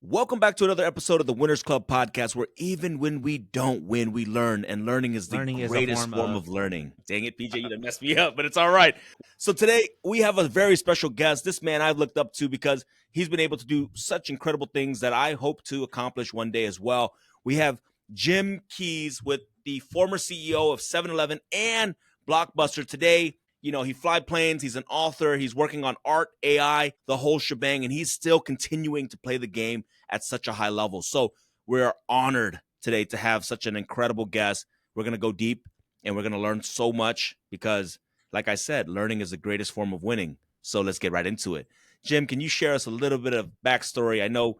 Welcome back to another episode of the Winners Club podcast, where even when we don't win, we learn, and learning is the greatest form of learning. Dang it, PJ, you done messed me up, but it's all right. So today we have a very special guest. This man I've looked up to because he's been able to do such incredible things that I hope to accomplish one day as well. We have Jim Keys, with the former CEO of 7-Eleven and Blockbuster. Today, you know, he fly planes, he's an author, he's working on art, AI, the whole shebang, and he's still continuing to play the game at such a high level. So we're honored today to have such an incredible guest. We're going to go deep and we're going to learn so much because, like I said, learning is the greatest form of winning. So let's get right into it. Jim, can you share us a little bit of backstory? I know,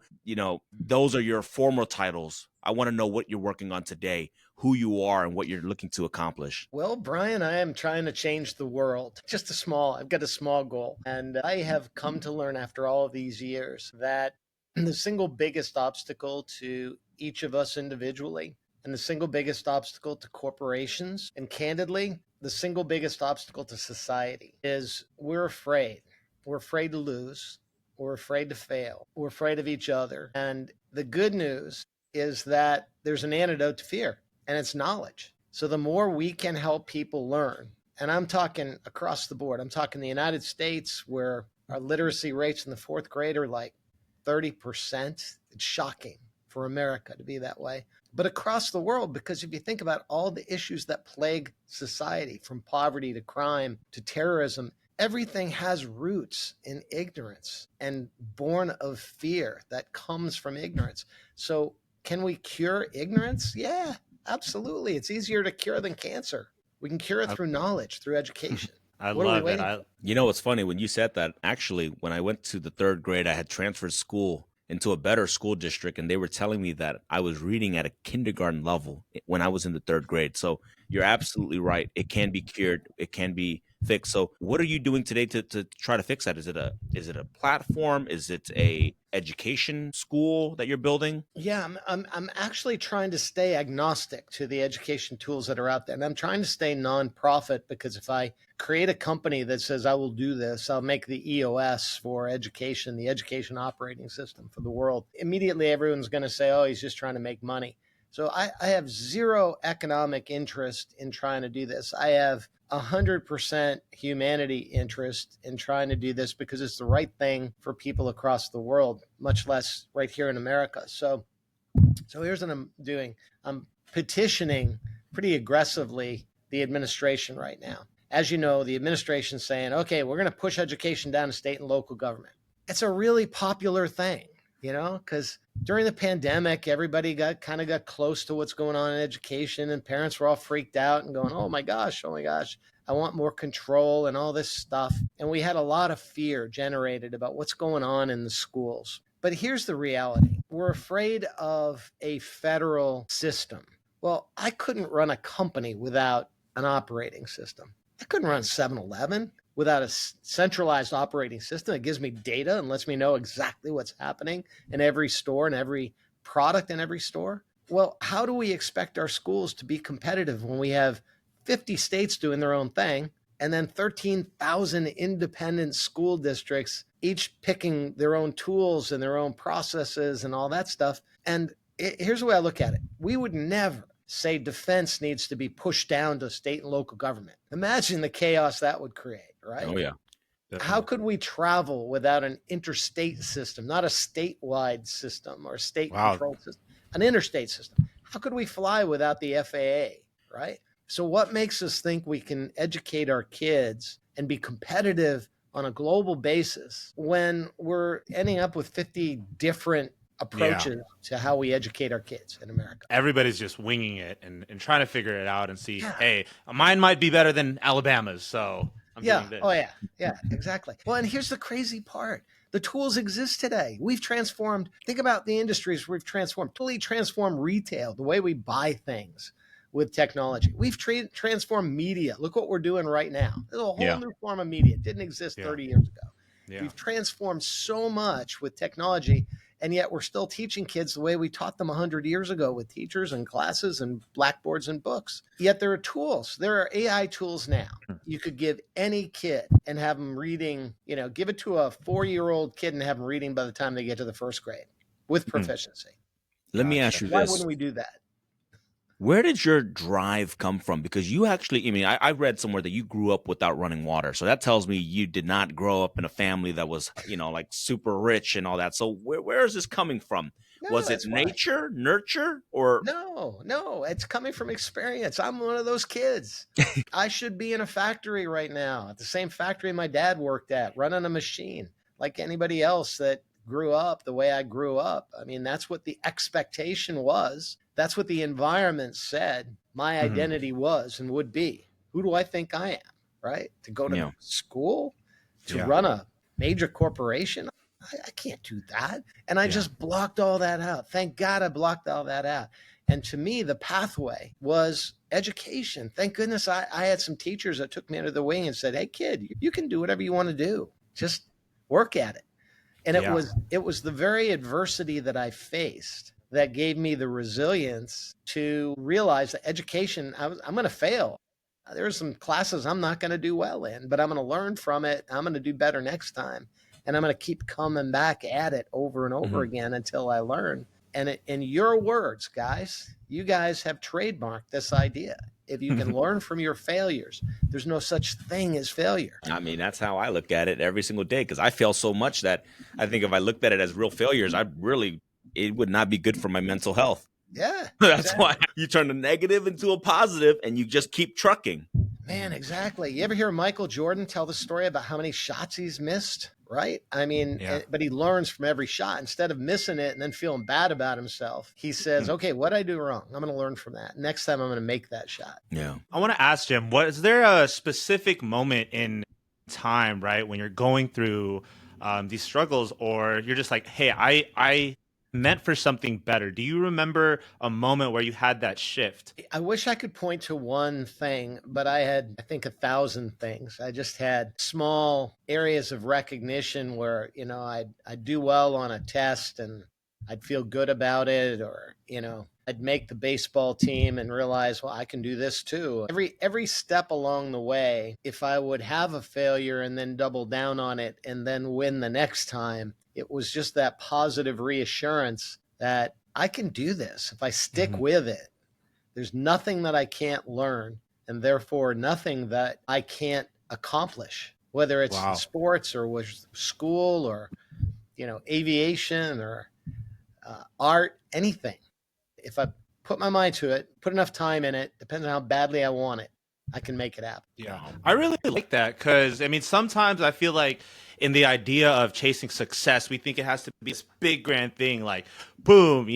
those are your former titles. I want to know what you're working on today, who you are, and what you're looking to accomplish. Well, Brian, I am trying to change the world. I've got a small goal. And I have come to learn after all of these years that the single biggest obstacle to each of us individually, and the single biggest obstacle to corporations, and candidly, the single biggest obstacle to society is we're afraid. We're afraid to lose. We're afraid to fail. We're afraid of each other. And the good news is that there's an antidote to fear, and it's knowledge. So the more we can help people learn, and I'm talking across the board, I'm talking the United States, where our literacy rates in the fourth grade are like 30%. It's shocking for America to be that way. But across the world, because if you think about all the issues that plague society, from poverty to crime to terrorism, everything has roots in ignorance and born of fear that comes from ignorance. So can we cure ignorance? Yeah, absolutely. It's easier to cure than cancer. We can cure it through knowledge, through education. I love it. You know, it's funny when you said that. Actually, when I went to the third grade, I had transferred school into a better school district, and they were telling me that I was reading at a kindergarten level when I was in the third grade. So you're absolutely right. It can be cured. It can be fixed. So what are you doing today to try to fix that? Is it a platform? Is it a education school that you're building? Yeah, I'm actually trying to stay agnostic to the education tools that are out there. And I'm trying to stay nonprofit, because if I create a company that says I will do this, I'll make the EOS for education, the education operating system for the world, immediately everyone's going to say, oh, he's just trying to make money. So I have zero economic interest in trying to do this. I have 100% humanity interest in trying to do this because it's the right thing for people across the world, much less right here in America. So here's what I'm doing. I'm petitioning pretty aggressively the administration right now. As you know, the administration's saying, okay, we're going to push education down to state and local government. It's a really popular thing, because during the pandemic, everybody got close to what's going on in education, and parents were all freaked out and going, oh my gosh, I want more control and all this stuff. And we had a lot of fear generated about what's going on in the schools. But here's the reality. We're afraid of a federal system. Well, I couldn't run a company without an operating system. I couldn't run 7-Eleven without a centralized operating system that gives me data and lets me know exactly what's happening in every store and every product in every store. Well, how do we expect our schools to be competitive when we have 50 states doing their own thing and then 13,000 independent school districts, each picking their own tools and their own processes and all that stuff? And here's the way I look at it. We would never say defense needs to be pushed down to state and local government. Imagine the chaos that would create, right? Oh, yeah. Definitely. How could we travel without an interstate system, not a statewide system or a state-controlled system, an interstate system? How could we fly without the FAA, right? So what makes us think we can educate our kids and be competitive on a global basis when we're ending up with 50 different approaches to how we educate our kids in America? Everybody's just winging it and trying to figure it out and see, hey, mine might be better than Alabama's, so I'm doing this. Oh, yeah, exactly. Well, and here's the crazy part. The tools exist today. We've transformed, think about the industries we've transformed, totally transformed retail, the way we buy things with technology. We've transformed media. Look what we're doing right now. There's a whole new form of media. It didn't exist 30 years ago. Yeah. We've transformed so much with technology, and yet we're still teaching kids the way we taught them 100 years ago with teachers and classes and blackboards and books. Yet there are tools. There are AI tools now. You could give any kid and have them reading, give it to a 4-year-old kid and have them reading by the time they get to the first grade. with proficiency. Let me ask you Why this. wouldn't we do that? Where did your drive come from? Because you actually, I mean, I read somewhere that you grew up without running water. So that tells me you did not grow up in a family that was, like super rich and all that. So where is this coming from? No, Was it that's why. nature, nurture, or? No, it's coming from experience. I'm one of those kids. I should be in a factory right now, at the same factory my dad worked at, running a machine like anybody else that grew up the way I grew up. I mean, that's what the expectation was. That's what the environment said my identity was and would be. Who do I think I am, right? To go to school, to run a major corporation? I can't do that. And I just blocked all that out. Thank God I blocked all that out. And to me, the pathway was education. Thank goodness I had some teachers that took me under the wing and said, hey, kid, you can do whatever you want to do. Just work at it. And it was the very adversity that I faced that gave me the resilience to realize that education, I'm going to fail. There are some classes I'm not going to do well in, but I'm going to learn from it. I'm going to do better next time. And I'm going to keep coming back at it over and over again until I learn. And in your words, guys, you guys have trademarked this idea. If you can learn from your failures, there's no such thing as failure. I mean, that's how I look at it every single day, because I fail so much that I think if I looked at it as real failures, it would not be good for my mental health. Yeah. That's why you turn a negative into a positive and you just keep trucking. Man, exactly. You ever hear Michael Jordan tell the story about how many shots he's missed? Right? I mean, but he learns from every shot. Instead of missing it and then feeling bad about himself, he says, okay, what did I do wrong? I'm going to learn from that. Next time I'm going to make that shot. Yeah. I want to ask Jim, is there a specific moment in time, right, when you're going through these struggles, or you're just like, hey, I meant for something better? Do you remember a moment where you had that shift? I wish I could point to one thing, but I had, I think, 1,000 things. I just had small areas of recognition where, I'd do well on a test and I'd feel good about it, or, I'd make the baseball team and realize, well, I can do this too. Every step along the way, if I would have a failure and then double down on it and then win the next time, it was just that positive reassurance that I can do this if I stick with it. There's nothing that I can't learn, and therefore nothing that I can't accomplish, whether it's sports or with school or, aviation or art, anything. If I put my mind to it, put enough time in it, depending on how badly I want it, I can make it happen. Yeah, I really like that, because, I mean, sometimes I feel like in the idea of chasing success, we think it has to be this big grand thing, like, boom,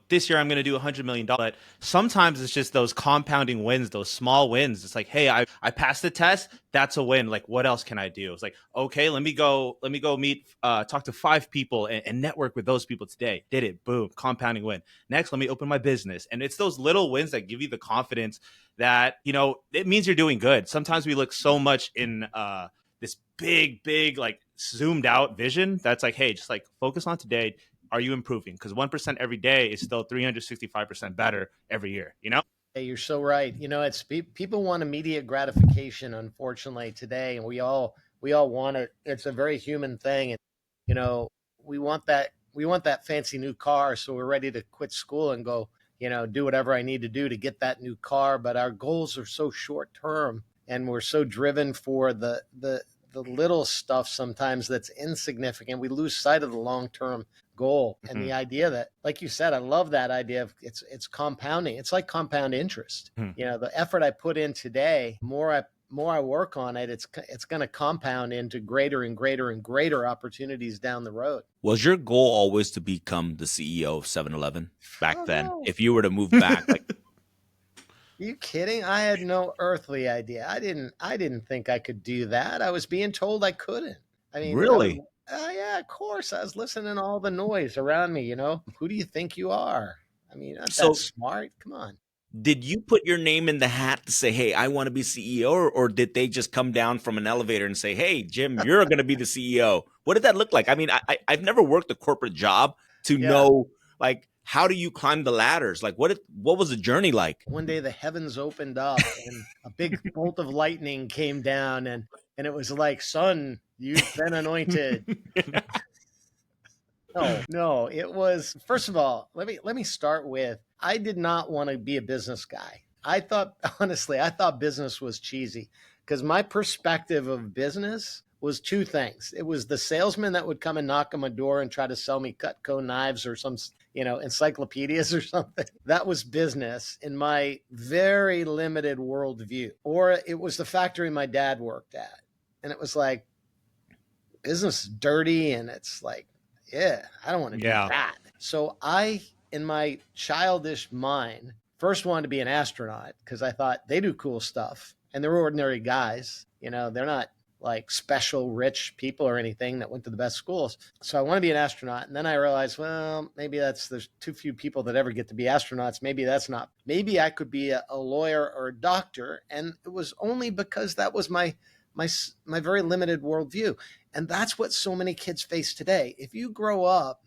this year I'm going to do $100 million. But sometimes it's just those compounding wins, those small wins. It's like, hey, I passed the test. That's a win. Like, what else can I do? It's like, okay, let me go meet, talk to 5 people and network with those people today. Did it. Boom. Compounding win. Next, let me open my business. And it's those little wins that give you the confidence that, it means you're doing good. Sometimes we look so much in this big, like, zoomed out vision that's like, hey, just like focus on today. Are you improving? Because 1% every day is still 365% better every year, Hey, you're so right. It's people want immediate gratification, unfortunately, today, and we all want it. It's a very human thing, and we want that fancy new car, so we're ready to quit school and go, do whatever I need to do to get that new car. But our goals are so short term, and we're so driven for the little stuff sometimes that's insignificant. We lose sight of the long-term goal. And the idea that, like you said, I love that idea of it's compounding. It's like compound interest. The effort I put in today, more I work on it, it's going to compound into greater and greater and greater opportunities down the road. Was your goal always to become the CEO of 7-Eleven back then? No. If you were to move back, like, are you kidding? I had no earthly idea. I didn't think I could do that. I was being told I couldn't. I mean, really? Yeah, of course. I was listening to all the noise around me, Who do you think you are? I mean, not that smart. Come on. Did you put your name in the hat to say, hey, I want to be CEO, or did they just come down from an elevator and say, hey, Jim, you're going to be the CEO? What did that look like? I mean, I've never worked a corporate job to know, like, how do you climb the ladders? Like, what was the journey like? One day the heavens opened up and a big bolt of lightning came down, and it was like, son, you've been anointed. No, it was, first of all, let me start with, I did not want to be a business guy. I thought, honestly, I thought business was cheesy because my perspective of business was two things. It was the salesman that would come and knock on my door and try to sell me Cutco knives or some, encyclopedias or something. That was business in my very limited worldview. Or it was the factory my dad worked at. And it was like, business is dirty, and it's like, yeah, I don't want to do that. So I, in my childish mind, first wanted to be an astronaut because I thought they do cool stuff and they're ordinary guys. They're not like special rich people or anything that went to the best schools. So I want to be an astronaut. And then I realized, well, maybe there's too few people that ever get to be astronauts. Maybe I could be a lawyer or a doctor. And it was only because that was my very limited worldview. And that's what so many kids face today. If you grow up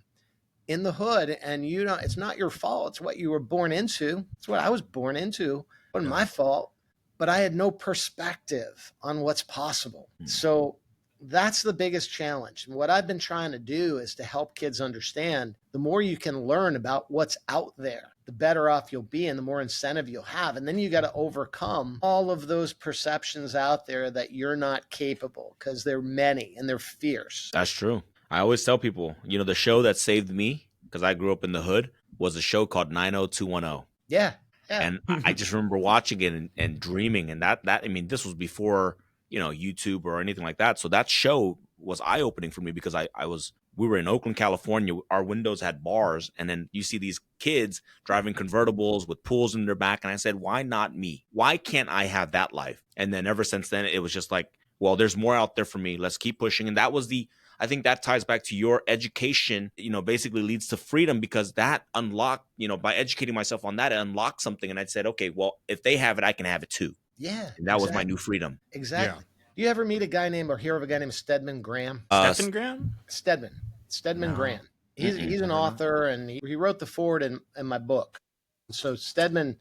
in the hood and it's not your fault, it's what you were born into. It's what I was born into. It wasn't my fault, but I had no perspective on what's possible. So that's the biggest challenge. And what I've been trying to do is to help kids understand the more you can learn about what's out there, the better off you'll be and the more incentive you'll have. And then you got to overcome all of those perceptions out there that you're not capable, because they're many and they're fierce. That's true. I always tell people, the show that saved me, because I grew up in the hood, was a show called 90210. Yeah. And I just remember watching it and dreaming. And this was before, YouTube or anything like that. So that show was eye-opening for me because we were in Oakland, California. Our windows had bars. And then you see these kids driving convertibles with pools in their back. And I said, why not me? Why can't I have that life? And then ever since then, it was just like, well, there's more out there for me. Let's keep pushing. And I think that ties back to your education, basically leads to freedom, because that unlocked, by educating myself on that, it unlocked something. And I said, okay, well, if they have it, I can have it too. Yeah. And that was my new freedom. Exactly. Yeah. Do you ever meet a guy named or hear of a guy named Stedman Graham? Stedman Graham? Stedman Graham. He's an author, and he wrote the foreword in my book. So Stedman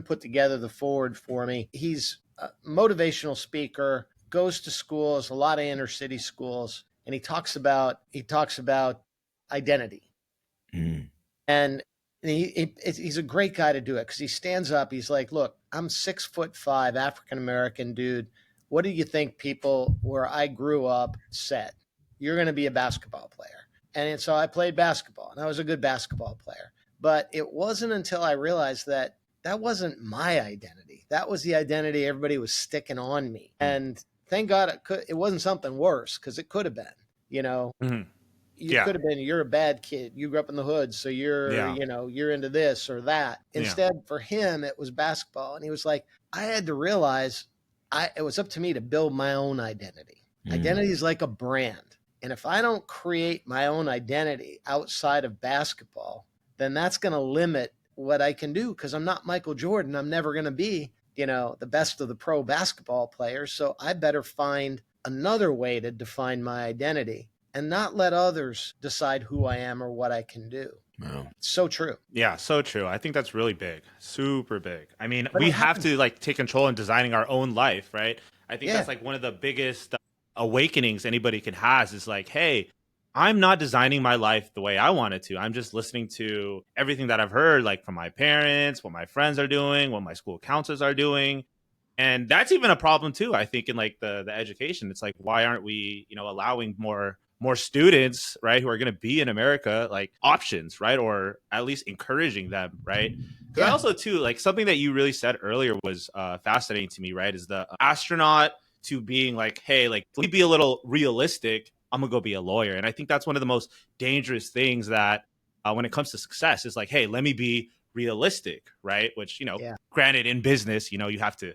put together the foreword for me. He's a motivational speaker, goes to schools, a lot of inner city schools. And he talks about identity. And he's a great guy to do it, because he stands up. He's like, look, I'm 6'5", African-American dude. What do you think people where I grew up said? You're going to be a basketball player. And so I played basketball, and I was a good basketball player. But it wasn't until I realized that wasn't my identity. That was the identity everybody was sticking on me. And thank God it wasn't something worse, because it could have been, You could have been, you're a bad kid. You grew up in the hood, so you're into this or that. Instead, for him, it was basketball. And he was like, I had to realize it was up to me to build my own identity. Identity is like a brand. And if I don't create my own identity outside of basketball, then that's going to limit what I can do, because I'm not Michael Jordan. I'm never going to be, the best of the pro basketball players. So I better find another way to define my identity and not let others decide who I am or what I can do. Wow. So true. Yeah, so true. I think that's really big, super big. I mean, we have to take control in designing our own life, right? I think that's one of the biggest awakenings anybody can have is like, hey, I'm not designing my life the way I want it to. I'm just listening to everything that I've heard, from my parents, what my friends are doing, what my school counselors are doing. And that's even a problem too, I think, in the education. It's like, why aren't we, allowing more students, right, who are going to be in America, options, right? Or at least encouraging them, right? Because I also too, something that you really said earlier was fascinating to me, right? Is the astronaut to being hey, let me be a little realistic. I'm gonna go be a lawyer. And I think that's one of the most dangerous things that when it comes to success is hey, let me be realistic, right? Which, granted in business, you have to,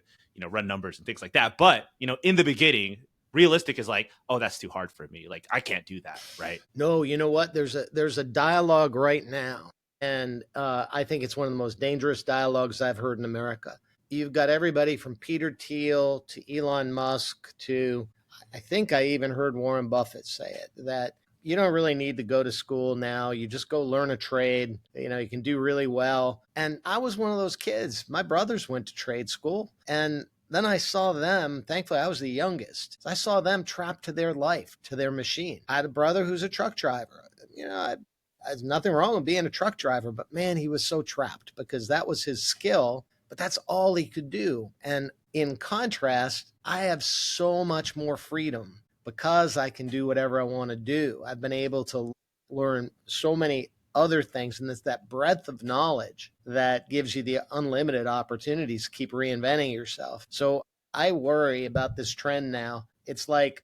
run numbers and things like that. But, in the beginning, realistic is oh, that's too hard for me. I can't do that, right? No, you know what? There's a dialogue right now. And I think it's one of the most dangerous dialogues I've heard in America. You've got everybody from Peter Thiel to Elon Musk to, I think I even heard Warren Buffett say it, that you don't really need to go to school now. You just go learn a trade. You can do really well. And I was one of those kids. My brothers went to trade school. And then I saw them, thankfully I was the youngest. I saw them trapped to their life, to their machine. I had a brother who's a truck driver. there's nothing wrong with being a truck driver, but man, he was so trapped because that was his skill, but that's all he could do. And in contrast, I have so much more freedom because I can do whatever I want to do. I've been able to learn so many other things, and it's that breadth of knowledge that gives you the unlimited opportunities to keep reinventing yourself. So I worry about this trend now. It's like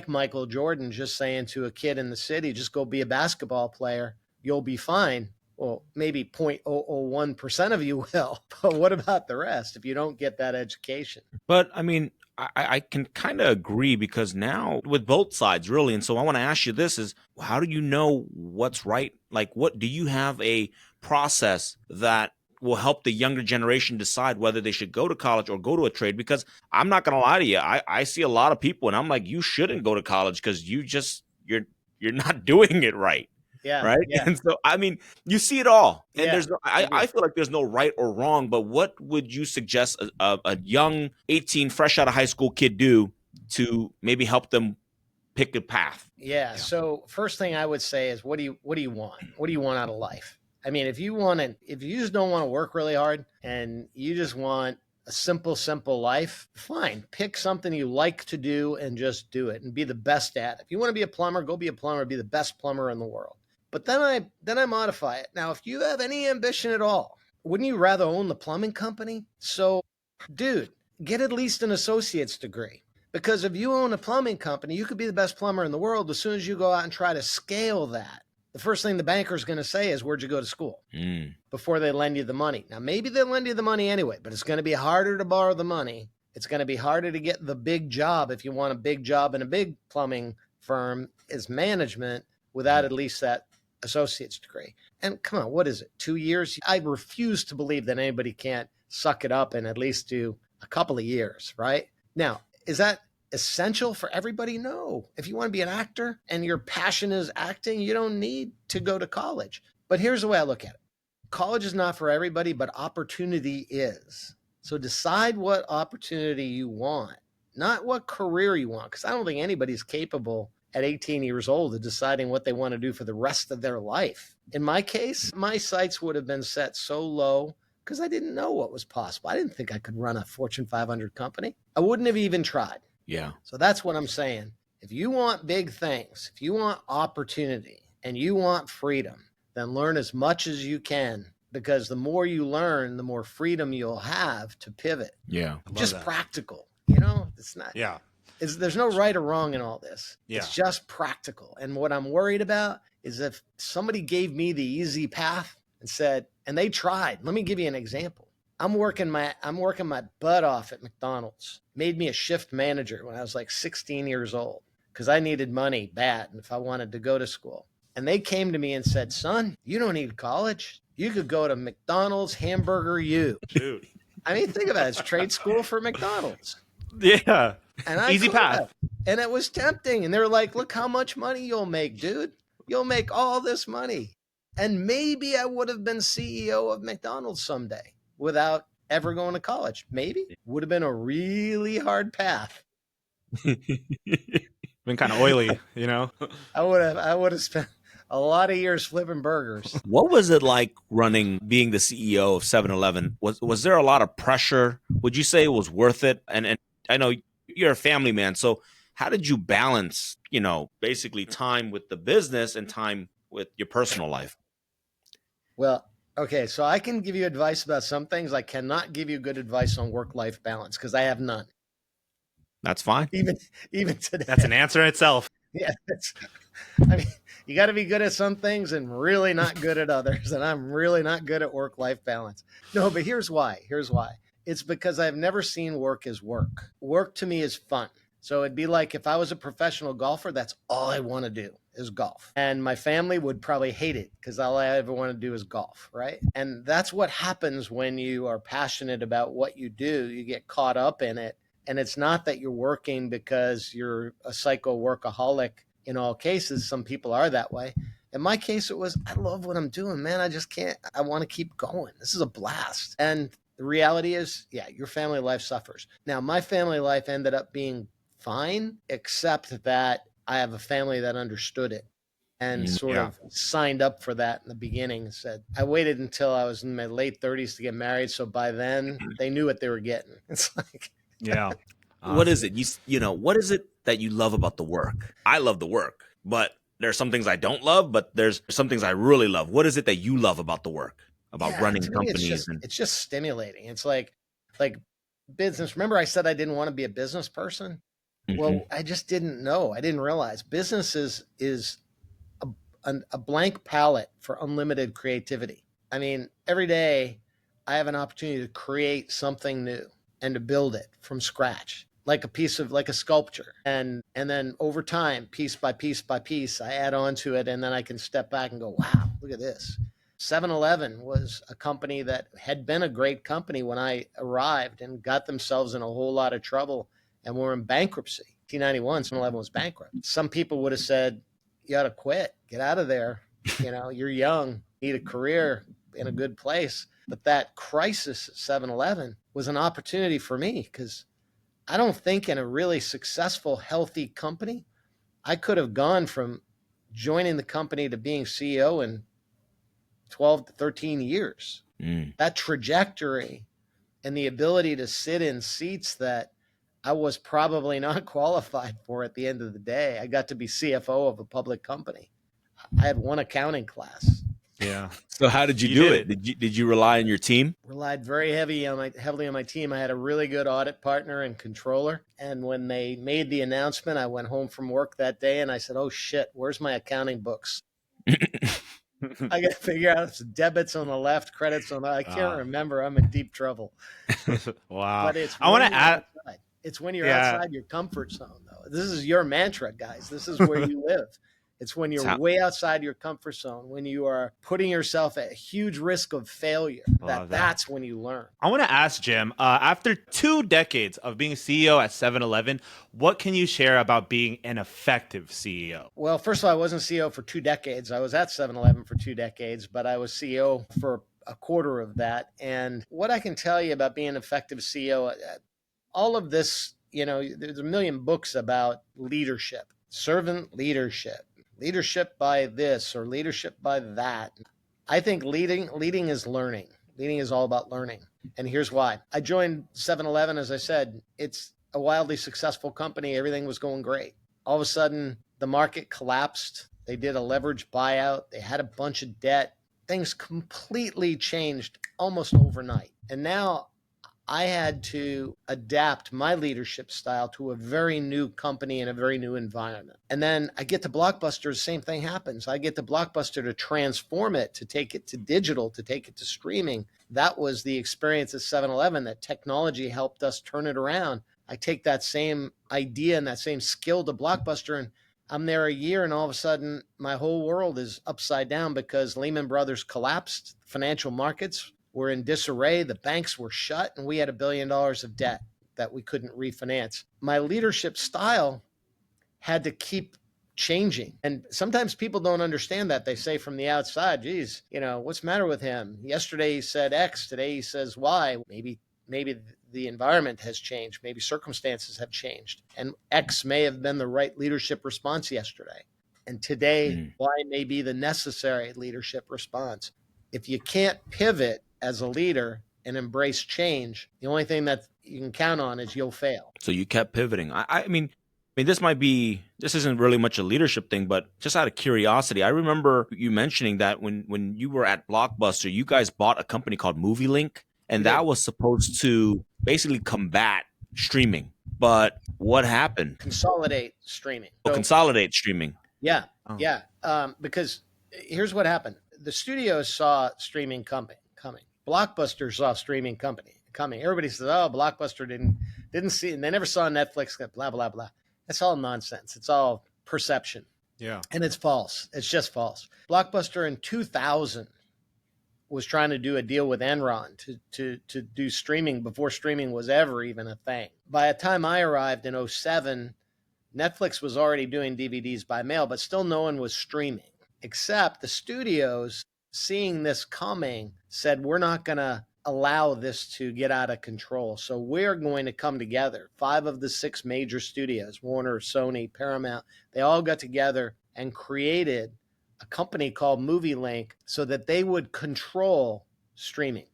Michael Jordan just saying to a kid in the city, just go be a basketball player, you'll be fine. Well, maybe 0.001% of you will, but what about the rest if you don't get that education? But I mean, I can kind of agree, because now with both sides, really. And so I want to ask you this is, how do you know what's right? Like, what do you have a process that will help the younger generation decide whether they should go to college or go to a trade? Because I'm not going to lie to you. I see a lot of people and I'm like, you shouldn't go to college because you're not doing it right. Yeah. Right. Yeah. And so, I mean, you see it all. And Yeah, I feel like there's no right or wrong, but what would you suggest a young 18 fresh out of high school kid do to maybe help them pick a path? Yeah. So first thing I would say is, what do you want? What do you want out of life? I mean, if you just don't want to work really hard and you just want a simple life, fine. Pick something you like to do and just do it and be the best at it. If you want to be a plumber, go be a plumber, be the best plumber in the world. But then I modify it. Now, if you have any ambition at all, wouldn't you rather own the plumbing company? So, dude, get at least an associate's degree. Because if you own a plumbing company, you could be the best plumber in the world. As soon as you go out and try to scale that, the first thing the banker's going to say is, where'd you go to school? Before they lend you the money. Now, maybe they'll lend you the money anyway, but it's going to be harder to borrow the money. It's going to be harder to get the big job if you want a big job in a big plumbing firm as management without at least that associate's degree. And come on, what is it? 2 years? I refuse to believe that anybody can't suck it up and at least do a couple of years, right? Now, is that essential for everybody? No. If you want to be an actor and your passion is acting, you don't need to go to college. But here's the way I look at it. College is not for everybody, but opportunity is. So decide what opportunity you want, not what career you want, because I don't think anybody's capable at 18 years old of deciding what they want to do for the rest of their life. In my case, my sights would have been set so low because I didn't know what was possible. I didn't think I could run a Fortune 500 company. I wouldn't have even tried. Yeah. So that's what I'm saying. If you want big things, if you want opportunity and you want freedom, then learn as much as you can, because the more you learn, the more freedom you'll have to pivot. Yeah. Just practical. It's not. Yeah. There's no right or wrong in all this. Yeah. It's just practical. And what I'm worried about is if somebody gave me the easy path and said, and they tried. Let me give you an example. I'm working my butt off at McDonald's. Made me a shift manager when I was like 16 years old because I needed money bad and if I wanted to go to school. And they came to me and said, son, you don't need college. You could go to McDonald's Hamburger U. Shoot. I mean, think about it. It's trade school for McDonald's. Yeah. And I Easy path. And it was tempting. And they were like, look how much money you'll make, dude. You'll make all this money. And maybe I would have been CEO of McDonald's someday without ever going to college. Maybe. Would have been a really hard path. Been kind of oily, I would have spent a lot of years flipping burgers. What was it like being the CEO of 7-Eleven? Was there a lot of pressure? Would you say it was worth it? And I know you're a family man, so how did you balance, basically time with the business and time with your personal life? Well, okay, so I can give you advice about some things. I cannot give you good advice on work-life balance because I have none. That's fine. Even today. That's an answer in itself. Yeah. I mean, you got to be good at some things and really not good at others. And I'm really not good at work-life balance. No, but here's why. It's because I've never seen work as work. Work to me is fun. So it'd be like if I was a professional golfer, that's all I want to do is golf. And my family would probably hate it because all I ever want to do is golf, right? And that's what happens when you are passionate about what you do. You get caught up in it. And it's not that you're working because you're a psycho workaholic. In all cases, some people are that way. In my case, it was, I love what I'm doing, man. I just can't, I want to keep going. This is a blast. And the reality is, yeah, your family life suffers. Now, my family life ended up being fine, except that I have a family that understood it. and sort Yeah. of signed up for that in the beginning. Said I waited until I was in my late 30s to get married, so by then they knew what they were getting. It's like, Yeah. What is it? You know, what is it that you love about the work? I love the work, but there's some things I don't love, but there's some things I really love. What is it that you love about the work? About yeah, running to me, companies it's just stimulating. It's like business. Remember, I said I didn't want to be a business person. Mhm. Well, I just didn't know. I didn't realize business is a, a blank palette for unlimited creativity. I mean, every day I have an opportunity to create something new and to build it from scratch, like a sculpture. And then over time, piece by piece by piece, I add on to it, and then I can step back and go, wow, look at this. 7-Eleven was a company that had been a great company when I arrived and got themselves in a whole lot of trouble and were in bankruptcy. 1991, 7-Eleven was bankrupt. Some people would have said, you ought to quit, get out of there. You know, you're young, need a career in a good place. But that crisis at 7-Eleven was an opportunity for me because I don't think in a really successful, healthy company, I could have gone from joining the company to being CEO in 12 to 13 years. Mm. That trajectory and the ability to sit in seats that I was probably not qualified for at the end of the day. I got to be CFO of a public company. I had one accounting class. Yeah. So how did you You do did it? it. Did you rely on your team? Relied very heavily on my team. I had a really good audit partner and controller. And when they made the announcement, I went home from work that day and I said, "Oh shit, where's my accounting books? I got to figure out if it's debits on the left, credits on the. I can't remember. I'm in deep trouble." Wow. But it's I want when to you're add. outside. It's when you're Yeah. outside your comfort zone, though. This is your mantra, guys. This is where you live. It's when you're So- way outside your comfort zone, when you are putting yourself at huge risk of failure, Love that. that's when you learn. I want to ask Jim, after 2 decades of being CEO at 7-Eleven, what can you share about being an effective CEO? Well, first of all, I wasn't CEO for 2 decades. I was at 7-Eleven for 2 decades, but I was CEO for a quarter of that. And what I can tell you about being an effective CEO, all of this, you know, there's a million books about leadership, servant leadership, leadership by this or leadership by that. I think leading is learning. Leading is all about learning. And here's why. I joined 7-Eleven, as I said, it's a wildly successful company. Everything was going great. All of a sudden, the market collapsed. They did a leverage buyout. They had a bunch of debt. Things completely changed almost overnight. And now I had to adapt my leadership style to a very new company in a very new environment. And then I get to Blockbuster, the same thing happens. I get to Blockbuster to transform it, to take it to digital, to take it to streaming. That was the experience at 7-Eleven, that technology helped us turn it around. I take that same idea and that same skill to Blockbuster, and I'm there a year, and all of a sudden my whole world is upside down because Lehman Brothers collapsed, financial markets were in disarray, the banks were shut, and we had $1 billion of debt that we couldn't refinance. My leadership style had to keep changing. And sometimes people don't understand that. They say from the outside, geez, you know, what's the matter with him? Yesterday he said X, today he says Y. Maybe the environment has changed. Maybe circumstances have changed. And X may have been the right leadership response yesterday. And today, Y may be the necessary leadership response. If you can't pivot as a leader and embrace change, the only thing that you can count on is you'll fail. So you kept pivoting. I mean, this isn't really much a leadership thing, but just out of curiosity, I remember you mentioning that when you were at Blockbuster, you guys bought a company called Movie Link, and that was supposed to basically combat streaming. But what happened? Consolidate streaming. Consolidate streaming. Yeah, yeah. Because here's what happened: the studios saw streaming coming. Blockbuster saw streaming coming. Everybody says, "Oh, Blockbuster didn't see," and they never saw Netflix. Blah blah blah. That's all nonsense. It's all perception. Yeah, and it's false. It's just false. Blockbuster in 2000 was trying to do a deal with Enron to do streaming before streaming was ever even a thing. By the time I arrived in 07, Netflix was already doing DVDs by mail, but still no one was streaming, except the studios, seeing this coming, said, we're not going to allow this to get out of control. So we're going to come together. 5 of the 6 major studios, Warner, Sony, Paramount, they all got together and created a company called Movie Link so that they would control streaming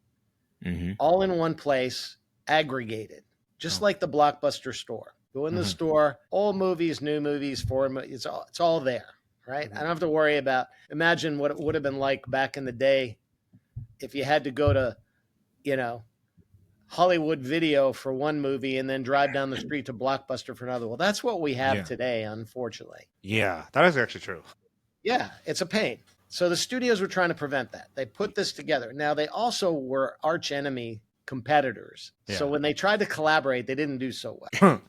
all in one place, aggregated, just like the Blockbuster store. Go in the store, old movies, new movies, foreign movies, it's all there, right? I don't have to worry about, imagine what it would have been like back in the day if you had to go to, Hollywood Video for one movie and then drive down the street to Blockbuster for another. Well, that's what we have today, unfortunately. Yeah, that is actually true. Yeah, it's a pain. So the studios were trying to prevent that. They put this together. Now, they also were arch enemy competitors. Yeah. So when they tried to collaborate, they didn't do so well.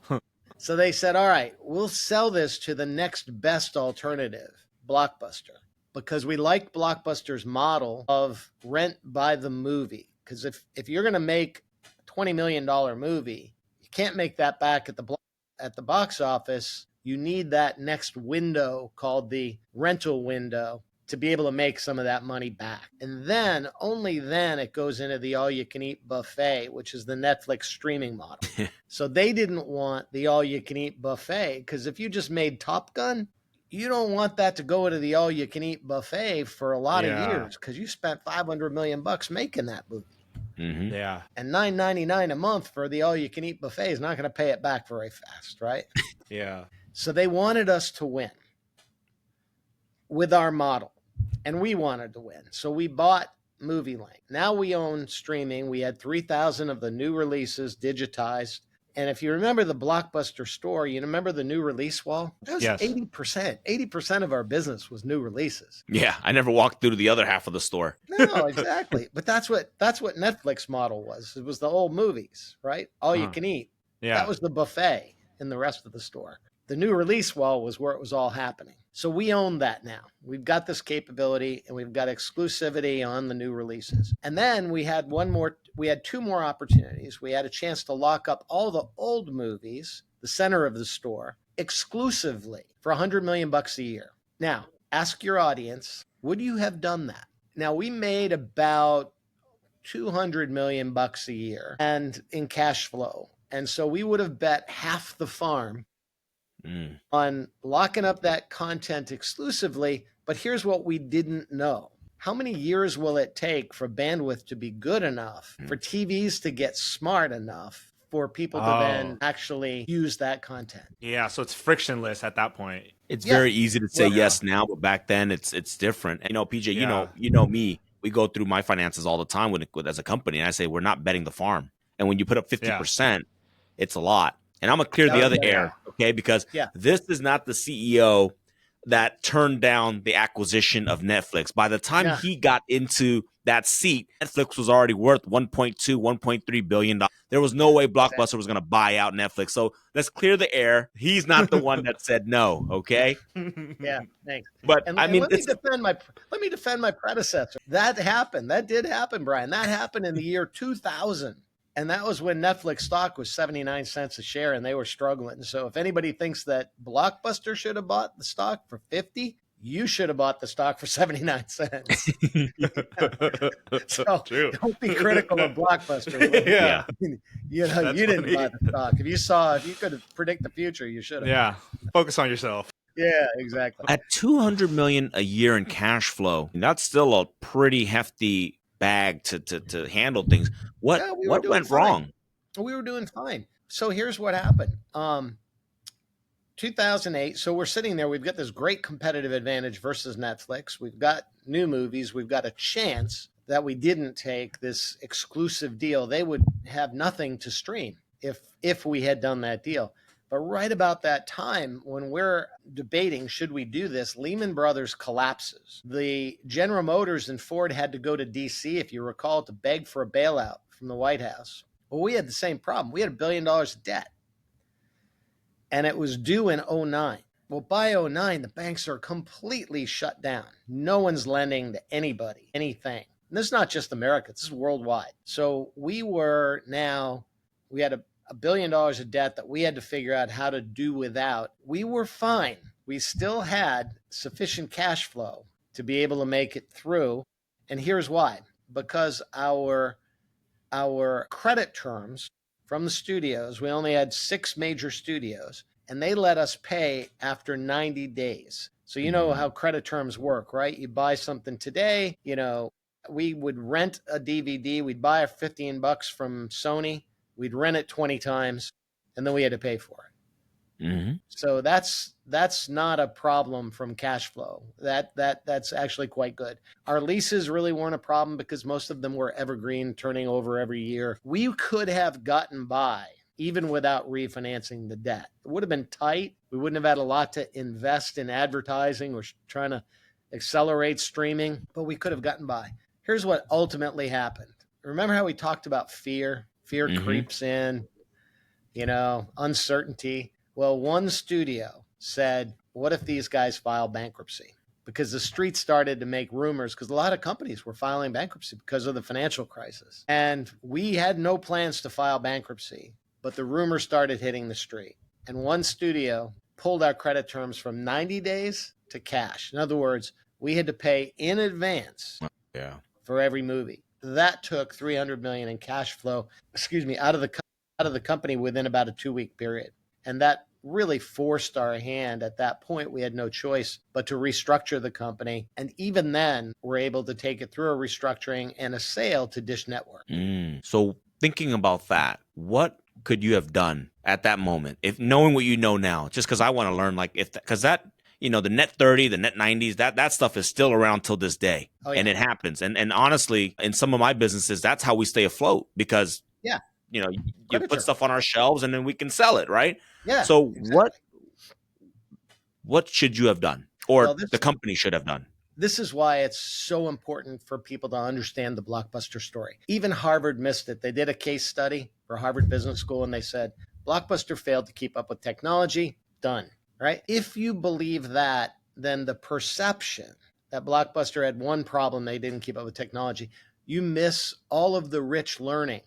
So they said, all right, we'll sell this to the next best alternative, Blockbuster, because we like Blockbuster's model of rent by the movie. Because if you're going to make a $20 million movie, you can't make that back at the box office. You need that next window called the rental window to be able to make some of that money back. And then, only then, it goes into the all-you-can-eat buffet, which is the Netflix streaming model. So they didn't want the all-you-can-eat buffet, because if you just made Top Gun, you don't want that to go into the all-you-can-eat buffet for a lot of years, because you spent $500 million making that movie. Yeah. And $9.99 a month for the all-you-can-eat buffet is not going to pay it back very fast, right? Yeah. So they wanted us to win with our model, and we wanted to win. So we bought Movie Link. Now we own streaming. We had 3,000 of the new releases digitized. And if you remember the Blockbuster store, you remember the new release wall? That was 80%. 80% of our business was new releases. Yeah, I never walked through to the other half of the store. No, exactly. But that's what Netflix model was. It was the old movies, right? All you can eat. Yeah. That was the buffet in the rest of the store. The new release wall was where it was all happening. So we own that now. We've got this capability, and we've got exclusivity on the new releases. And then we had two more opportunities. We had a chance to lock up all the old movies, the center of the store, exclusively for $100 million a year. Now, ask your audience, would you have done that? Now, we made about $200 million a year and in cash flow. And so we would have bet half the farm on locking up that content exclusively. But here's what we didn't know. How many years will it take for bandwidth to be good enough, for TVs to get smart enough, for people to then actually use that content? Yeah, so it's frictionless at that point. It's very easy to say yes now, but back then it's different. And, PJ, you know me. We go through my finances all the time as a company, and I say we're not betting the farm. And when you put up 50%, it's a lot. And I'm going to clear the other air, okay? Because this is not the CEO that turned down the acquisition of Netflix. By the time he got into that seat, Netflix was already worth $1.2, $1.3 billion. There was no way Blockbuster was going to buy out Netflix. So let's clear the air. He's not the one that said no, okay? Yeah, thanks. But and I mean, let me defend my predecessor. That happened. That did happen, Brian. That happened in the year 2000. And that was when Netflix stock was 79 cents a share and they were struggling. So if anybody thinks that Blockbuster should have bought the stock for 50, you should have bought the stock for 79 cents. So true. Don't be critical of Blockbuster. Yeah. You didn't buy the stock. If you could predict the future, you should have. Yeah. Focus on yourself. Yeah, exactly. At $200 million a year in cash flow, that's still a pretty hefty bag to handle things. What went wrong? We were doing fine. So here's what happened. 2008. So we're sitting there. We've got this great competitive advantage versus Netflix. We've got new movies. We've got a chance that we didn't take this exclusive deal. They would have nothing to stream if we had done that deal. But right about that time, when we're debating, should we do this, Lehman Brothers collapses. The General Motors and Ford had to go to D.C., if you recall, to beg for a bailout from the White House. Well, we had the same problem. We had $1 billion of debt, and it was due in 2009. Well, by 2009, the banks are completely shut down. No one's lending to anybody, anything. And this is not just America. This is worldwide. So we had $1 billion of debt that we had to figure out how to do without. We were fine. We still had sufficient cash flow to be able to make it through. And here's why. Because our credit terms from the studios, we only had 6 major studios, and they let us pay after 90 days. So you know how credit terms work, right? You buy something today, we would rent a DVD. We'd buy a $15 from Sony. We'd rent it 20 times, and then we had to pay for it. Mm-hmm. So that's not a problem from cash flow. That's actually quite good. Our leases really weren't a problem because most of them were evergreen, turning over every year. We could have gotten by even without refinancing the debt. It would have been tight. We wouldn't have had a lot to invest in advertising or trying to accelerate streaming, but we could have gotten by. Here's what ultimately happened. Remember how we talked about fear? Fear creeps in, uncertainty. Well, one studio said, what if these guys file bankruptcy? Because the street started to make rumors, because a lot of companies were filing bankruptcy because of the financial crisis. And we had no plans to file bankruptcy, but the rumors started hitting the street. And one studio pulled our credit terms from 90 days to cash. In other words, we had to pay in advance for every movie. That took $300 million in cash flow, out of the company within about a 2-week period. And that really forced our hand. At that point, we had no choice but to restructure the company. And even then, we're able to take it through a restructuring and a sale to Dish Network. So thinking about that, what could you have done at that moment, if knowing what you know now? Just because I want to learn, because that, the net 30, the net 90s, that stuff is still around till this day. Oh, yeah. And it happens. And honestly, in some of my businesses, that's how we stay afloat, because you put stuff on our shelves and then we can sell it, right? Yeah. So exactly. what should you have done, or the company should have done? This is why it's so important for people to understand the Blockbuster story. Even Harvard missed it. They did a case study for Harvard Business School, and they said, Blockbuster failed to keep up with technology. Done, right? If you believe that, then the perception that Blockbuster had one problem, they didn't keep up with technology, you miss all of the rich learning.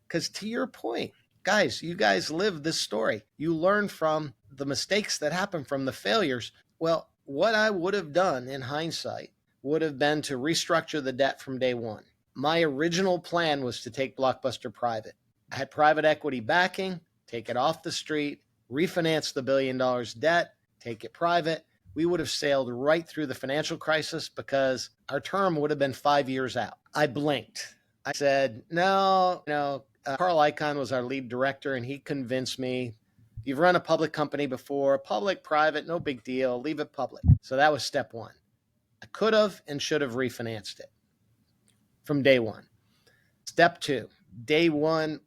Because to your point, guys, you guys live this story. You learn from the mistakes that happen from the failures. Well, what I would have done in hindsight would have been to restructure the debt from day one. My original plan was to take Blockbuster private. I had private equity backing, take it off the street, refinance the $1 billion debt, take it private. We would have sailed right through the financial crisis because our term would have been 5 years out. I blinked. I said, no, Carl Icahn was our lead director, and he convinced me, you've run a public company before, public, private, no big deal, leave it public. So that was step one. I could have and should have refinanced it from day one. Step two, day one,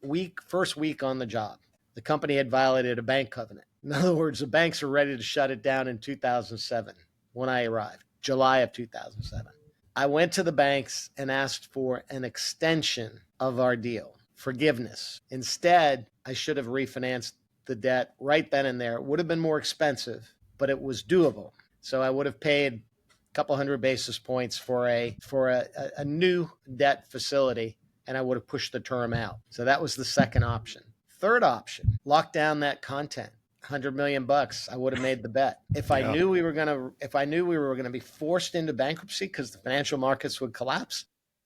first week on the job, the company had violated a bank covenant. In other words, the banks were ready to shut it down in 2007 when I arrived, July of 2007. I went to the banks and asked for an extension of our deal, forgiveness. Instead, I should have refinanced the debt right then and there. It would have been more expensive, but it was doable. So I would have paid a couple hundred basis points for a new debt facility, and I would have pushed the term out. So that was the second option. Third option, lock down that content. $100 million. I would have made the bet. If I knew we were going to be forced into bankruptcy because the financial markets would collapse,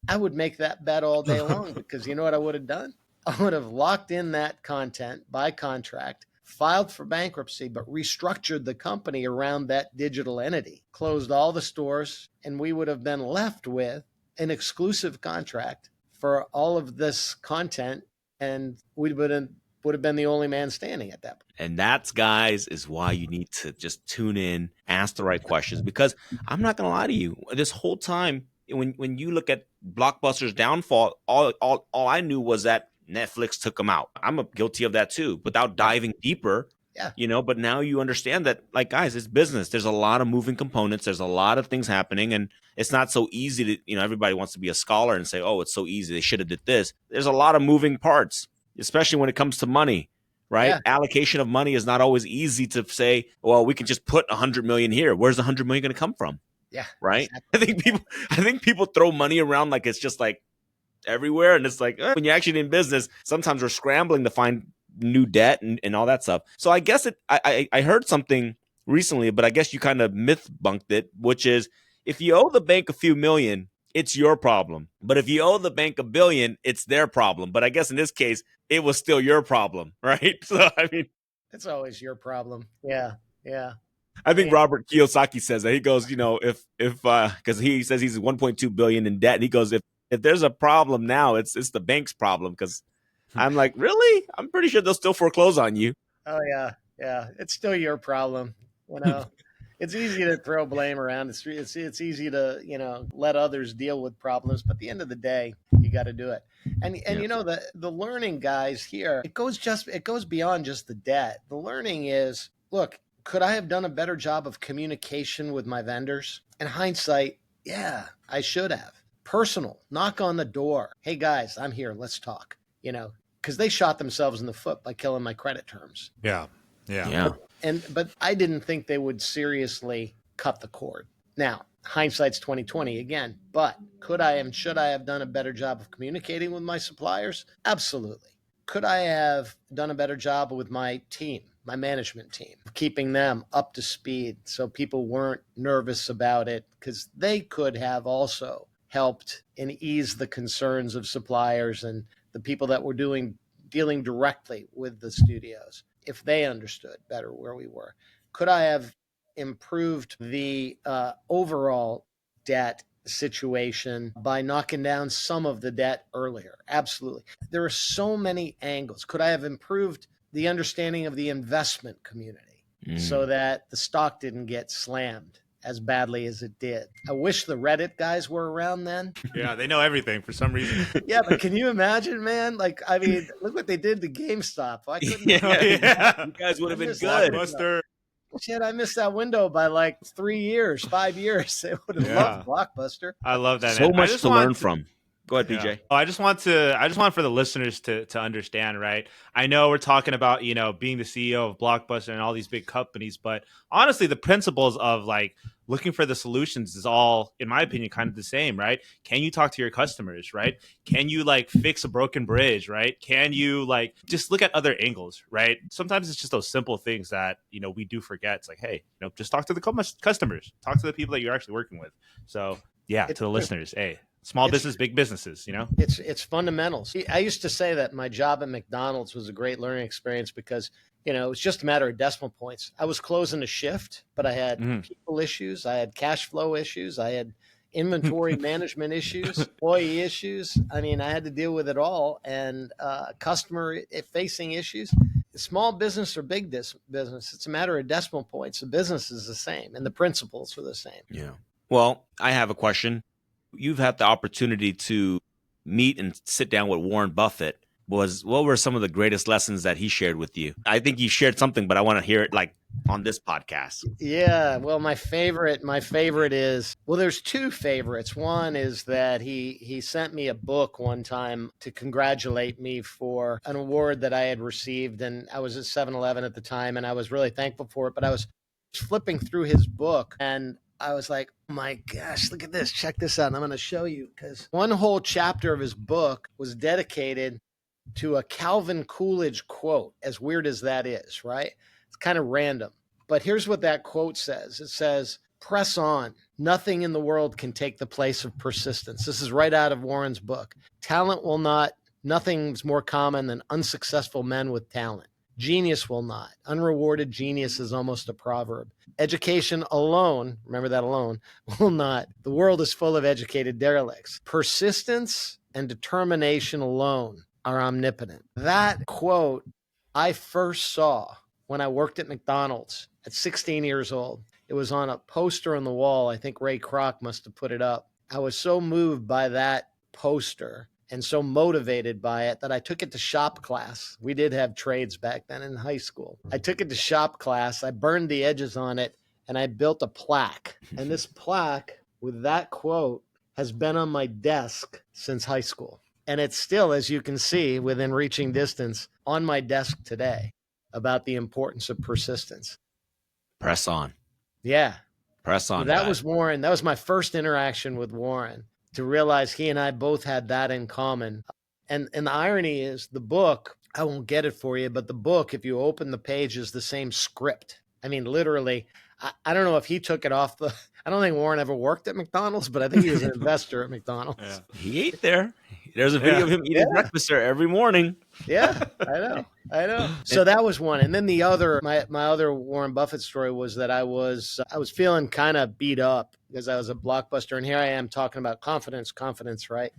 I would make that bet all day long, because you know what I would have done? I would have locked in that content by contract, filed for bankruptcy, but restructured the company around that digital entity, closed all the stores, and we would have been left with an exclusive contract for all of this content, and we would have been the only man standing at that point. And that's, guys, is why you need to just tune in, ask the right questions, because I'm not going to lie to you. This whole time, when you look at Blockbuster's downfall, all I knew was that Netflix took them out. I'm guilty of that too, without diving deeper. Yeah. But now you understand that, guys, it's business. There's a lot of moving components. There's a lot of things happening, and it's not so easy to, everybody wants to be a scholar and say, oh, it's so easy, they should have did this. There's a lot of moving parts, especially when it comes to money, right? Yeah. Allocation of money is not always easy to say, well, we can just put 100 million here. Where's the 100 million going to come from? Yeah. Right. Exactly. I think people throw money around like it's just everywhere. And it's when you're actually in business, sometimes we're scrambling to find new debt and all that stuff. So I guess I heard something recently, but I guess you kind of myth bunked it, which is, if you owe the bank a few million, it's your problem. But if you owe the bank $1 billion, it's their problem. But I guess in this case, it was still your problem, right? So, It's always your problem. Yeah. Yeah. I think Robert Kiyosaki says that. He goes, if because he says he's 1.2 billion in debt, and he goes, if there's a problem now, it's the bank's problem. Because I'm like, really? I'm pretty sure they'll still foreclose on you. Oh yeah, it's still your problem. It's easy to throw blame around. It's easy to let others deal with problems, but at the end of the day, you got to do it. And the learning, guys, here it goes beyond just the debt. The learning is, look, could I have done a better job of communication with my vendors? In hindsight, yeah, I should have. Personal, knock on the door. Hey guys, I'm here. Let's talk. Because they shot themselves in the foot by killing my credit terms. Yeah. But I didn't think they would seriously cut the cord. Now, hindsight's 2020 again. But could I and should I have done a better job of communicating with my suppliers? Absolutely. Could I have done a better job with my team, my management team, keeping them up to speed so people weren't nervous about it? Because they could have also helped and eased the concerns of suppliers and the people that were dealing directly with the studios, if they understood better where we were. Could I have improved the overall debt situation by knocking down some of the debt earlier? Absolutely. There are so many angles. Could I have improved the understanding of the investment community so that the stock didn't get slammed as badly as it did? I wish the Reddit guys were around then. Yeah, they know everything for some reason. Yeah, but can you imagine, man? Like, I mean, look what they did to GameStop. I couldn't. You guys would have been good. Blockbuster. Shit, I missed that window by like 3 years, 5 years. They would have loved Blockbuster. I love that. So much to learn from. Go ahead, PJ. I just want for the listeners to understand, right? I know we're talking about, being the CEO of Blockbuster and all these big companies, but honestly, the principles of like looking for the solutions is all, in my opinion, kind of the same, right? Can you talk to your customers, right? Can you like fix a broken bridge, right? Can you like just look at other angles, right? Sometimes it's just those simple things that, we do forget. It's like, hey, just talk to the customers, talk to the people that you're actually working with. So yeah, to the listeners, hey. Small business, big businesses, It's fundamentals. I used to say that my job at McDonald's was a great learning experience because, it was just a matter of decimal points. I was closing a shift, but I had people issues. I had cash flow issues. I had inventory management issues, employee issues. I mean, I had to deal with it all, and customer facing issues. Small business or big business, it's a matter of decimal points. The business is the same, and the principles are the same. Yeah. Well, I have a question. You've had the opportunity to meet and sit down with Warren Buffett. What were some of the greatest lessons that he shared with you? I think you shared something, but I want to hear it like on this podcast. Yeah. Well, my favorite is, there's two favorites. One is that he sent me a book one time to congratulate me for an award that I had received. And I was at 7-Eleven at the time, and I was really thankful for it. But I was flipping through his book, and I was like, oh my gosh, look at this. Check this out. And I'm going to show you, because one whole chapter of his book was dedicated to a Calvin Coolidge quote, as weird as that is, right? It's kind of random. But here's what that quote says. It says, press on. Nothing in the world can take the place of persistence. This is right out of Warren's book. Talent will not. Nothing's more common than unsuccessful men with talent. Genius will not. Unrewarded genius is almost a proverb. Education alone, remember that alone, will not. The world is full of educated derelicts. Persistence and determination alone are omnipotent. That quote I first saw when I worked at McDonald's at 16 years old. It was on a poster on the wall. I think Ray Kroc must have put it up. I was so moved by that poster and so motivated by it that I took it to shop class. We did have trades back then in high school. I took it to shop class. I burned the edges on it, and I built a plaque. And this plaque with that quote has been on my desk since high school. And it's still, as you can see, within reaching distance on my desk today about the importance of persistence. Press on. Yeah. Press on. So that was Warren. That was my first interaction with Warren, to realize he and I both had that in common. And the irony is the book, I won't get it for you, but the book, if you open the page, is the same script. I mean, literally, I don't know if he took it off I don't think Warren ever worked at McDonald's, but I think he was an investor at McDonald's. Yeah. He ate there. There's a video of him eating breakfast there every morning. Yeah, I know. So that was one. And then the other, my other Warren Buffett story was that I was feeling kind of beat up because I was a Blockbuster. And here I am talking about confidence, right?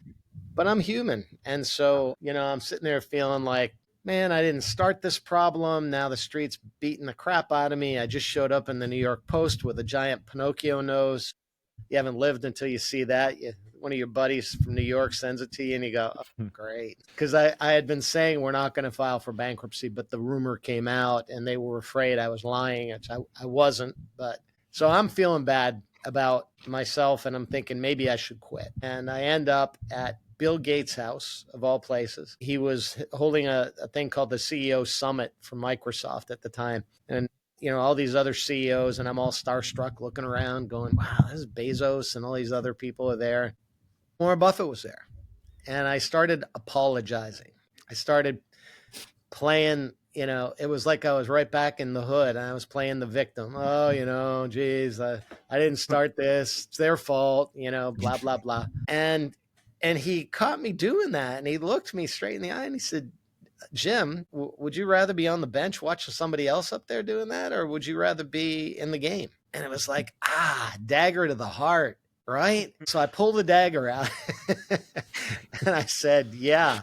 But I'm human. And so, I'm sitting there feeling like, man, I didn't start this problem. Now the street's beating the crap out of me. I just showed up in the New York Post with a giant Pinocchio nose. You haven't lived until you see that. One of your buddies from New York sends it to you and you go, oh, great. Because I had been saying we're not going to file for bankruptcy, but the rumor came out and they were afraid I was lying, which I wasn't. But so I'm feeling bad about myself and I'm thinking maybe I should quit. And I end up at Bill Gates' house, of all places. He was holding a thing called the CEO Summit from Microsoft at the time. And all these other CEOs, and I'm all starstruck looking around going, wow, this is Bezos and all these other people are there. Warren Buffett was there. And I started apologizing. I started playing, it was like I was right back in the hood and I was playing the victim. Oh, geez, I didn't start this. It's their fault, blah, blah, blah. And he caught me doing that. And he looked me straight in the eye and he said, Jim, would you rather be on the bench watching somebody else up there doing that? Or would you rather be in the game? And it was like, dagger to the heart, right? So I pulled the dagger out and I said, yeah,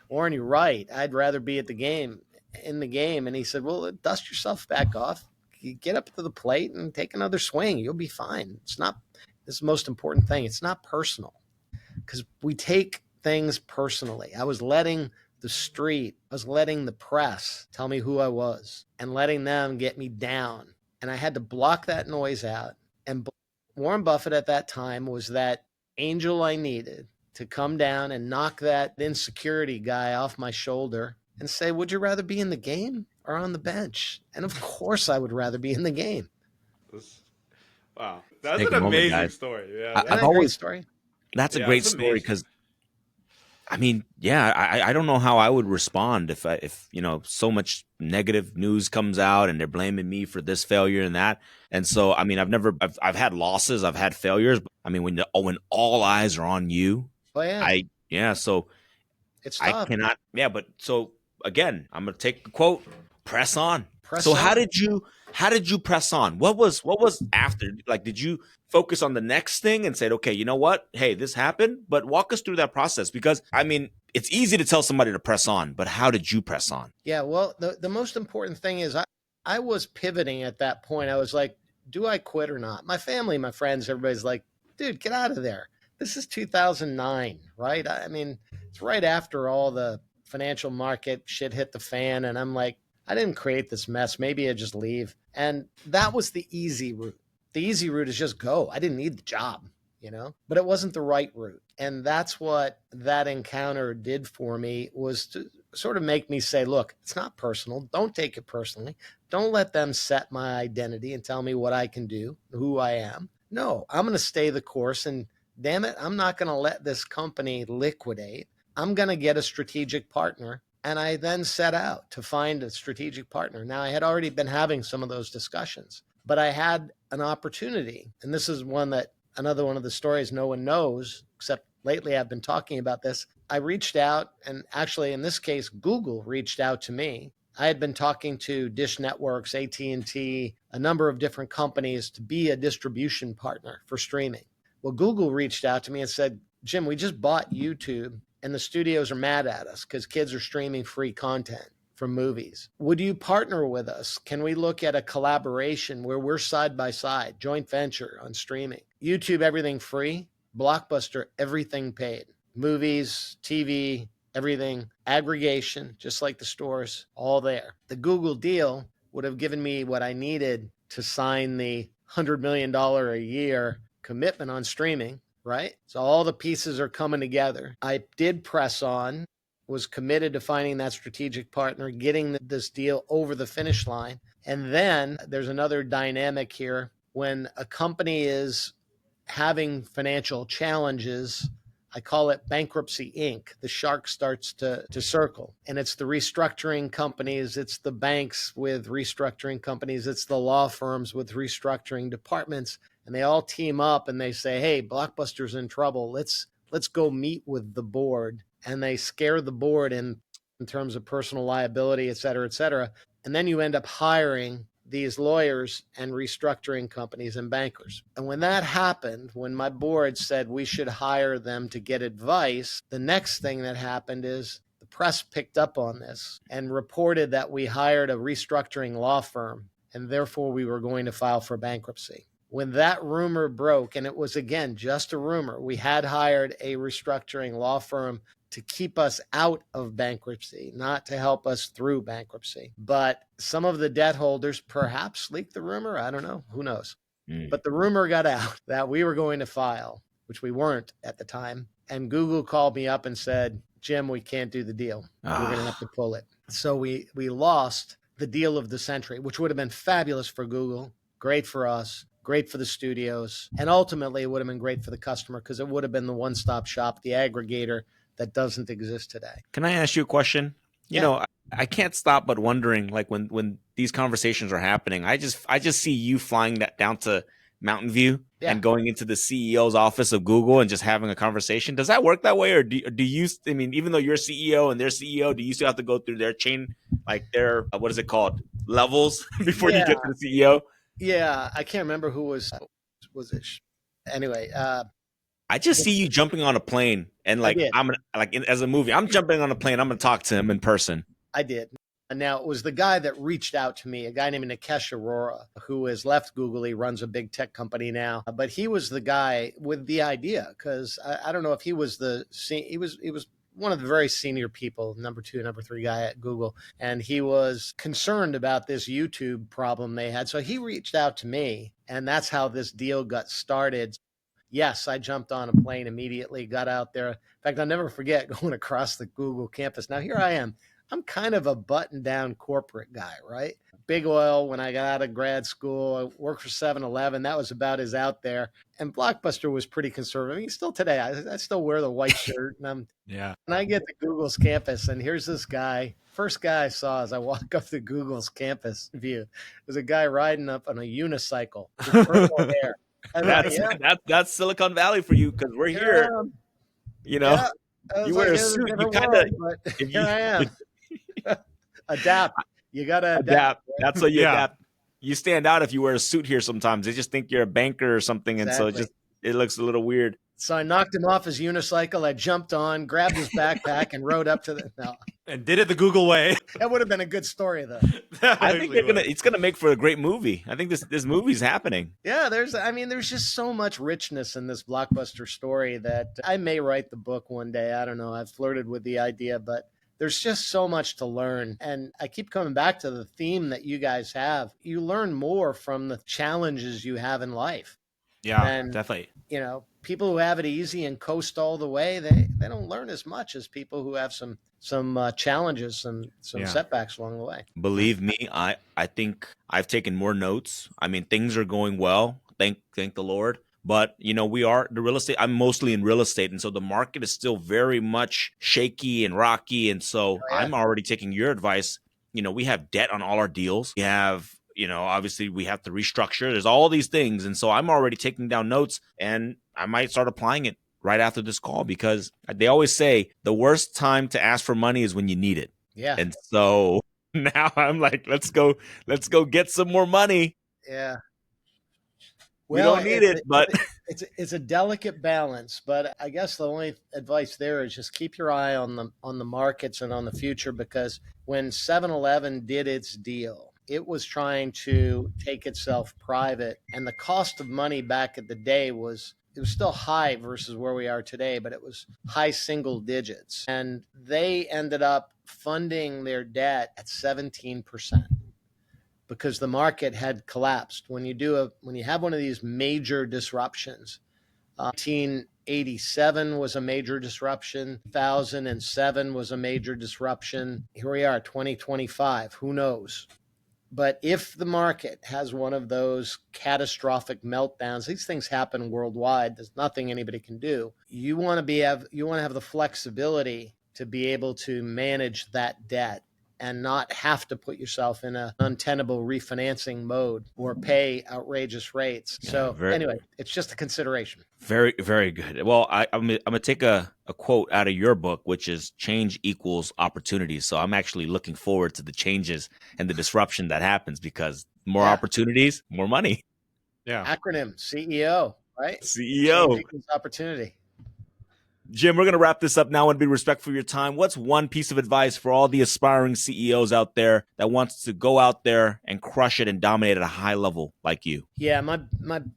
Warren, you're right. I'd rather be in the game. And he said, well, dust yourself back off. You get up to the plate and take another swing. You'll be fine. This is the most important thing. It's not personal because we take things personally. I was letting the street, I was letting the press tell me who I was and letting them get me down. And I had to block that noise out. And Warren Buffett at that time was that angel I needed to come down and knock that insecurity guy off my shoulder and say, would you rather be in the game or on the bench? And of course I would rather be in the game. Wow. That's an amazing story. Yeah. I've always story. That's a great story because I don't know how I would respond if so much negative news comes out and they're blaming me for this failure and that. And so, I've had losses, I've had failures. But, when all eyes are on you, so it's tough. I cannot. Yeah, but so again, I'm gonna take the quote: "Press on." How did you press on? What was after? Like, did you focus on the next thing and said, okay, you know what? Hey, this happened, but walk us through that process because it's easy to tell somebody to press on, but how did you press on? Yeah, well, the most important thing is I was pivoting at that point. I was like, do I quit or not? My family, my friends, everybody's like, dude, get out of there. This is 2009, right? It's right after all the financial market shit hit the fan. And I'm like, I didn't create this mess. Maybe I just leave. And that was the easy route. The easy route is just go. I didn't need the job, but it wasn't the right route. And that's what that encounter did for me, was to sort of make me say, look, it's not personal. Don't take it personally. Don't let them set my identity and tell me what I can do, who I am. No, I'm going to stay the course. And damn it, I'm not going to let this company liquidate. I'm going to get a strategic partner. And I then set out to find a strategic partner. Now, I had already been having some of those discussions, but I had an opportunity. And this is another one of the stories no one knows, except lately I've been talking about this. I reached out, and actually in this case, Google reached out to me. I had been talking to Dish Networks, AT&T, a number of different companies to be a distribution partner for streaming. Well, Google reached out to me and said, Jim, we just bought YouTube. And the studios are mad at us because kids are streaming free content from movies. Would you partner with us? Can we look at a collaboration where we're side by side, joint venture on streaming? YouTube, everything free. Blockbuster, everything paid. Movies, TV, everything. Aggregation, just like the stores, all there. The Google deal would have given me what I needed to sign the $100 million a year commitment on streaming. Right? So all the pieces are coming together. I did press on, was committed to finding that strategic partner, getting this deal over the finish line. And then there's another dynamic here. When a company is having financial challenges, I call it bankruptcy Inc. The shark starts to circle. And it's the restructuring companies, it's the banks with restructuring companies, it's the law firms with restructuring departments. And they all team up and they say, hey, Blockbuster's in trouble. Let's let's go meet with the board. And they scare the board in terms of personal liability, et cetera, et cetera. And then you end up hiring these lawyers and restructuring companies and bankers. And when that happened, when my board said we should hire them to get advice, the next thing that happened is the press picked up on this and reported that we hired a restructuring law firm, and therefore we were going to file for bankruptcy. When that rumor broke, and it was, again, just a rumor, we had hired a restructuring law firm to keep us out of bankruptcy, not to help us through bankruptcy. But some of the debt holders perhaps leaked the rumor. I don't know. Who knows? But the rumor got out that we were going to file, which we weren't at the time. And Google called me up and said, Jim, we can't do the deal. We're going to have to pull it. So we lost the deal of the century, which would have been fabulous for Google, great for us, great for the studios, and ultimately it would have been great for the customer because it would have been the one-stop shop, the aggregator that doesn't exist today. Can I ask you a question? You know, I can't stop but wondering, like when these conversations are happening, I just see you flying that down to Mountain View and going into the CEO's office of Google and just having a conversation. Does that work that way, or do you? I mean, even though you're CEO and they're CEO, do you still have to go through their chain, like their what is it called, levels before you get to the CEO? Yeah, I can't remember who was it. Anyway. I just see you jumping on a plane and as a movie, I'm jumping on a plane. I'm going to talk to him in person. I did. And now it was the guy that reached out to me, a guy named Nikesh Arora, who has left Google. He runs a big tech company now, but he was the guy with the idea because I don't know if he was he was one of the very senior people, number 2, number 3 guy at Google. And he was concerned about this YouTube problem they had. So he reached out to me, and that's how this deal got started. Yes, I jumped on a plane immediately, got out there. In fact, I'll never forget going across the Google campus. Now, here I am. I'm kind of a button-down corporate guy, right? Big oil when I got out of grad school. I worked for 7-Eleven. That was about as out there. And Blockbuster was pretty conservative. I mean, still today, I still wear the white shirt. And I get to Google's campus, and here's this guy. First guy I saw as I walk up to Google's campus view was a guy riding up on a unicycle with purple hair. That's Silicon Valley for you because we're here. You know, you wear a suit. You kind of. Here I am. Adapt. You gotta adapt. Right? That's what you adapt. You stand out if you wear a suit here. Sometimes they just think you're a banker or something, and so it looks a little weird. So I knocked him off his unicycle. I jumped on, grabbed his backpack, and rode up to and did it the Google way. That would have been a good story, though. I think it's gonna make for a great movie. I think this movie's happening. Yeah, there's just so much richness in this Blockbuster story that I may write the book one day. I don't know. I've flirted with the idea, but there's just so much to learn. And I keep coming back to the theme that you guys have. You learn more from the challenges you have in life. Yeah, and, definitely. You know, people who have it easy and coast all the way, they don't learn as much as people who have some challenges, some setbacks along the way. Believe me, I think I've taken more notes. I mean, things are going well. Thank the Lord. But, you know, we are the real estate. I'm mostly in real estate. And so the market is still very much shaky and rocky. And so I'm already taking your advice. You know, we have debt on all our deals. We have, you know, obviously we have to restructure. There's all these things. And so I'm already taking down notes, and I might start applying it right after this call, because they always say the worst time to ask for money is when you need it. Yeah. And so now I'm like, let's go get some more money. Yeah. We don't need it, but it's a delicate balance. But I guess the only advice there is just keep your eye on the markets and on the future, because when 7-Eleven did its deal, it was trying to take itself private, and the cost of money back at the day was still high versus where we are today, but it was high single digits, and they ended up funding their debt at 17%. Because the market had collapsed. When you have one of these major disruptions, 1987 was a major disruption, 2007 was a major disruption. Here we are, 2025, who knows? But if the market has one of those catastrophic meltdowns, these things happen worldwide. There's nothing anybody can do. You want to have the flexibility to be able to manage that debt and not have to put yourself in an untenable refinancing mode or pay outrageous rates. So anyway, it's just a consideration. Very, very good. Well, I'm going to take a quote out of your book, which is change equals opportunities. So I'm actually looking forward to the changes and the disruption that happens, because more opportunities, more money. Yeah. Acronym CEO, right? CEO. Change equals opportunity. Jim, we're going to wrap this up now. I want to be respectful of your time. What's one piece of advice for all the aspiring CEOs out there that wants to go out there and crush it and dominate at a high level like you? Yeah, my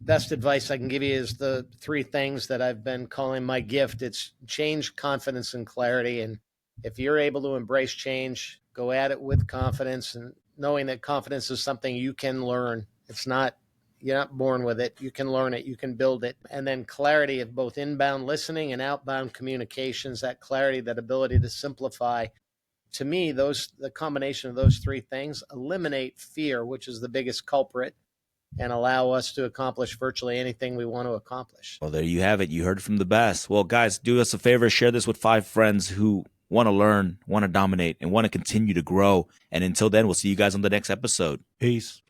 best advice I can give you is the three things that I've been calling my gift. It's change, confidence, and clarity. And if you're able to embrace change, go at it with confidence, and knowing that confidence is something you can learn. You're not born with it. You can learn it. You can build it. And then clarity of both inbound listening and outbound communications, that clarity, that ability to simplify. To me, the combination of those three things eliminate fear, which is the biggest culprit, and allow us to accomplish virtually anything we want to accomplish. Well, there you have it. You heard it from the best. Well, guys, do us a favor. Share this with 5 friends who want to learn, want to dominate, and want to continue to grow. And until then, we'll see you guys on the next episode. Peace.